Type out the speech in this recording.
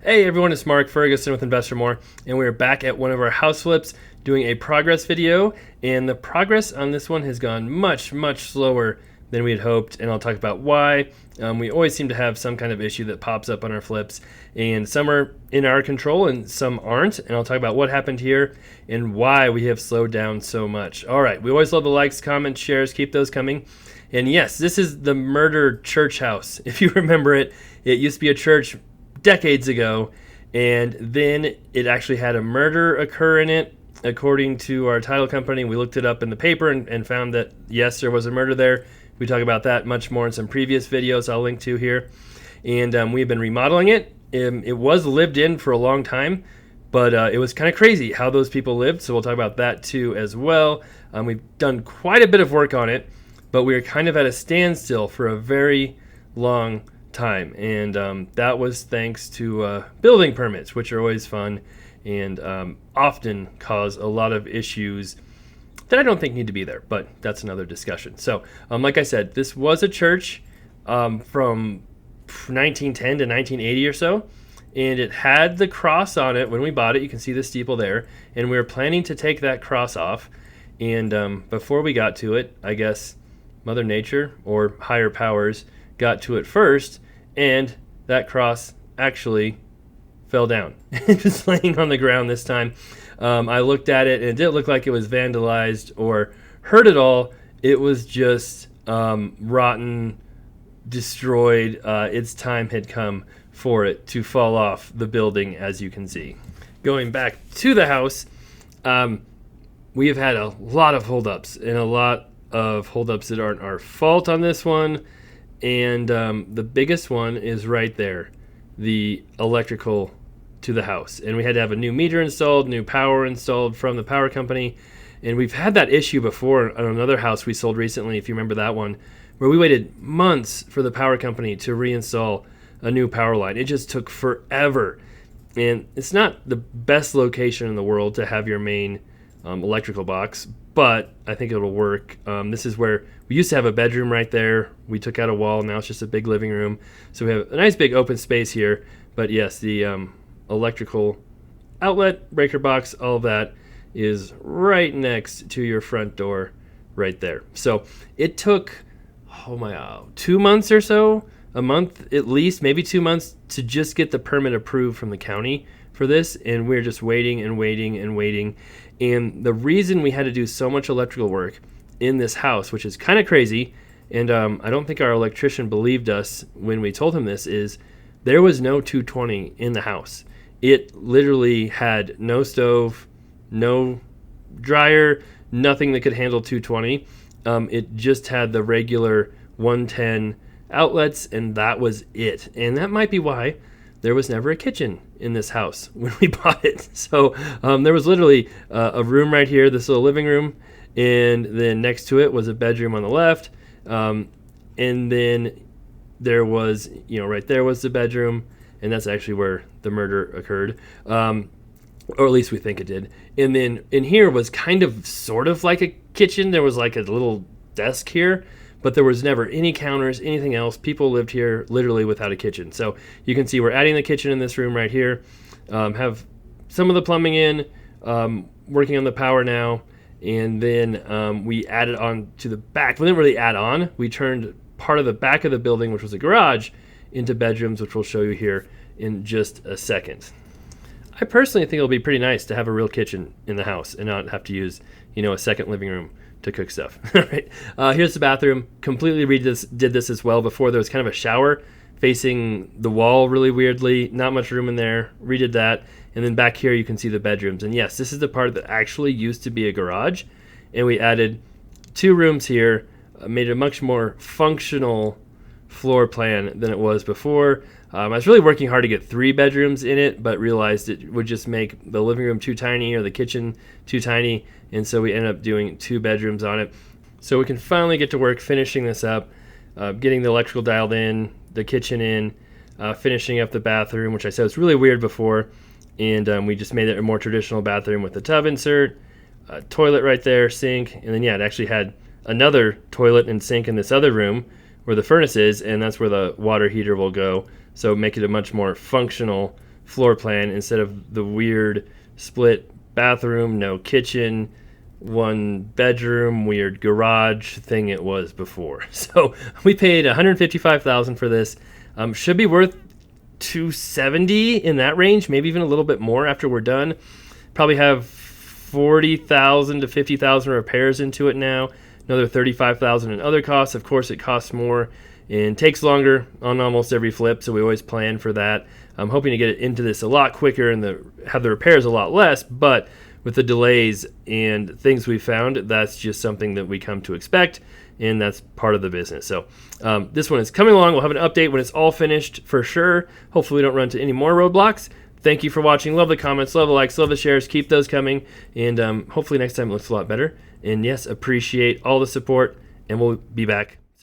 Hey everyone, it's Mark Ferguson with Investor More, and we're back at one of our house flips doing a progress video. And the progress on this one has gone much slower than we had hoped, and I'll talk about why. We always seem to have some kind of issue that pops up on our flips, and some are in our control and some aren't. And I'll talk about what happened here and why we have slowed down so much. All right, we always love the likes, comments, shares. Keep those coming. And yes, this is the murder church house. If you remember it, it used to be a church decades ago, and then it actually had a murder occur in it. According to our title company, we looked it up in the paper and found that yes, there was a murder there. We talk about that much more in some previous videos I'll link to here. And we've been remodeling it. It was lived in for a long time, but it was kind of crazy how those people lived, so we'll talk about that too as well. We've done quite a bit of work on it, but we were kind of at a standstill for a very long time, and that was thanks to building permits, which are always fun and often cause a lot of issues that I don't think need to be there, but that's another discussion. So like I said, this was a church from 1910 to 1980 or so, and it had the cross on it when we bought it. You can see the steeple there, and we were planning to take that cross off, and before we got to it, I guess Mother Nature or higher powers got to it first, and that cross actually fell down. It was laying on the ground this time. I looked at it, and it didn't look like it was vandalized or hurt at all. It was just rotten, destroyed. Its time had come for it to fall off the building, as you can see. Going back to the house, we have had a lot of holdups, and a lot of holdups that aren't our fault on this one. And the biggest one is right there, the electrical to the house. And we had to have a new meter installed, new power installed from the power company. And we've had that issue before on another house we sold recently, if you remember that one, where we waited months for the power company to reinstall a new power line. It just took forever. And it's not the best location in the world to have your main electrical box, but I think it'll work. This is where we used to have a bedroom right there. We took out a wall. Now it's just a big living room. So we have a nice big open space here. But yes, the electrical outlet, breaker box, all of that is right next to your front door right there. So it took, 2 months or so, a month at least, maybe 2 months to just get the permit approved from the county for this. And we're just waiting and waiting and waiting. And the reason we had to do so much electrical work in this house, which is kind of crazy, and I don't think our electrician believed us when we told him this, is there was no 220 in the house. It literally had no stove, no dryer, nothing that could handle 220. It just had the regular 110 outlets, and that was it. And that might be why there was never a kitchen in this house when we bought it. So there was literally a room right here, this little living room, and then next to it was a bedroom on the left. And then there was, right there was the bedroom, and that's actually where the murder occurred. Or at least we think it did. And then in here was kind of sort of like a kitchen. There was like a little desk here, but there was never any counters, anything else. People lived here literally without a kitchen. So you can see we're adding the kitchen in this room right here. Have some of the plumbing in, working on the power now. And then we added on to the back. We didn't really add on. We turned part of the back of the building, which was a garage, into bedrooms, which we'll show you here in just a second. I personally think it'll be pretty nice to have a real kitchen in the house and not have to use, a second living room to cook stuff. Right. Here's the bathroom. Completely did this as well. Before there was kind of a shower facing the wall really weirdly. Not much room in there. Redid that. And then back here you can see the bedrooms. And yes, this is the part that actually used to be a garage. And we added 2 rooms here, made it a much more functional floor plan than it was before. I was really working hard to get 3 bedrooms in it, but realized it would just make the living room too tiny or the kitchen too tiny, and so we ended up doing 2 bedrooms on it. So we can finally get to work finishing this up, getting the electrical dialed in, the kitchen in, finishing up the bathroom, which I said was really weird before, and we just made it a more traditional bathroom with a tub insert, a toilet right there, sink, and then it actually had another toilet and sink in this other room where the furnace is, and that's where the water heater will go. So make it a much more functional floor plan instead of the weird split bathroom, no kitchen, one bedroom, weird garage thing it was before. So we paid $155,000 for this. Should be worth $270 in that range, maybe even a little bit more after we're done. Probably have $40,000 to $50,000 repairs into it now. Another $35,000 in other costs. Of course, it costs more and takes longer on almost every flip, so we always plan for that. I'm hoping to get it into this a lot quicker and have the repairs a lot less, but with the delays and things we found, that's just something that we come to expect, and that's part of the business. So this one is coming along. We'll have an update when it's all finished for sure. Hopefully we don't run into any more roadblocks. Thank you for watching. Love the comments, love the likes, love the shares. Keep those coming, and hopefully next time it looks a lot better. And yes, appreciate all the support, and we'll be back